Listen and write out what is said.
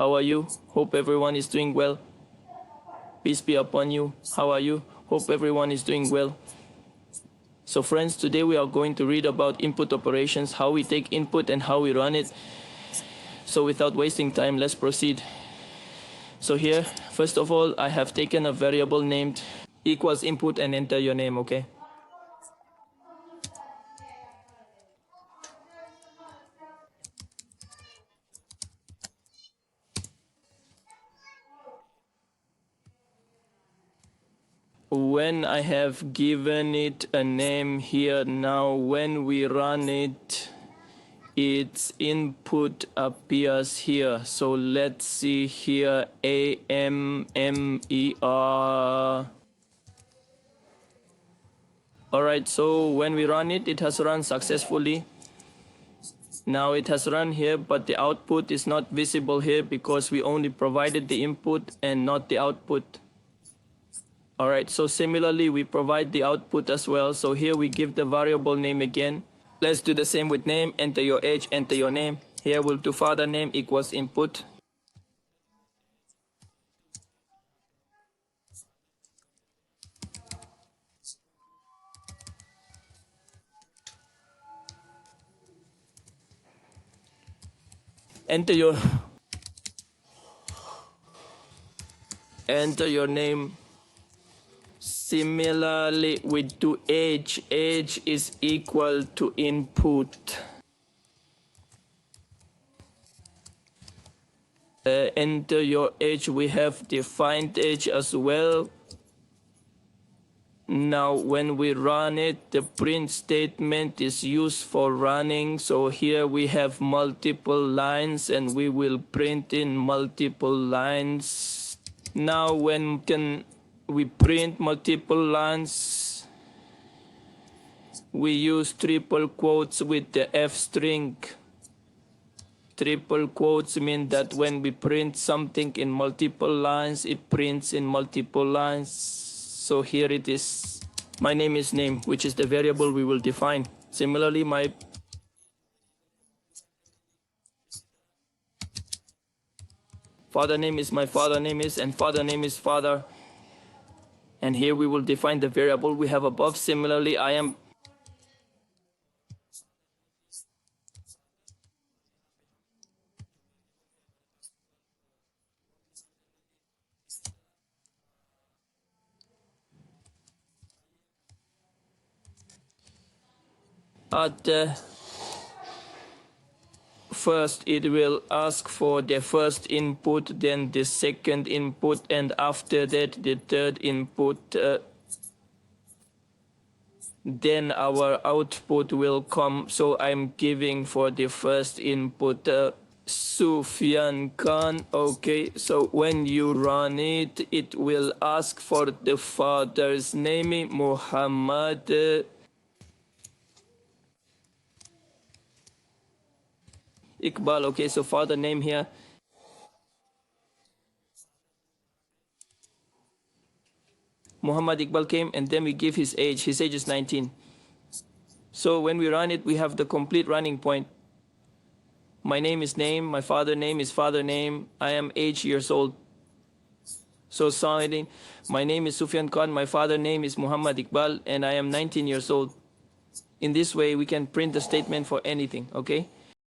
How are you? Hope everyone is doing well. Peace be upon you. How are you? Hope everyone is doing well. So friends, today we are going to read about input operations, how we take input and how we run it. So without wasting time, let's proceed. So here, first of all, I have taken a variable named equals input and enter your name, okay? When I have given it a name here, now when we run it, its input appears here. So let's see here, AMMER. Alright, so when we run it, it has run successfully. Now it has run here, but the output is not visible here because we only provided the input and not the output. Alright, so similarly we provide the output as well. So here we give the variable name again. Let's do the same with name. Enter your age, enter your name. Here we'll do father name equals input. Enter your name. Similarly, we do age. Age is equal to input. Enter your age. We have defined age as well. Now, when we run it, the print statement is used for running. So here we have multiple lines and we will print in multiple lines. Now, when we print multiple lines, we use triple quotes with the F string. Triple quotes mean that when we print something in multiple lines, it prints in multiple lines. So here it is. My name is name, which is the variable we will define. Similarly, my father name is my father name is, and father name is father. And here we will define the variable we have above. Similarly, I am at the first it will ask for the first input, then the second input, and after that the third input. Then our output will come. So I'm giving for the first input Sufyan Khan. Okay, so when you run it, it will ask for the father's name, Muhammad Iqbal. Okay, so father name here. Muhammad Iqbal came, and then we give his age. His age is 19. So when we run it, we have the complete running point. My name is name, my father name is father name, I am 8 years old. So signing, my name is Sufyan Khan, my father name is Muhammad Iqbal, and I am 19 years old. In this way, we can print the statement for anything, okay?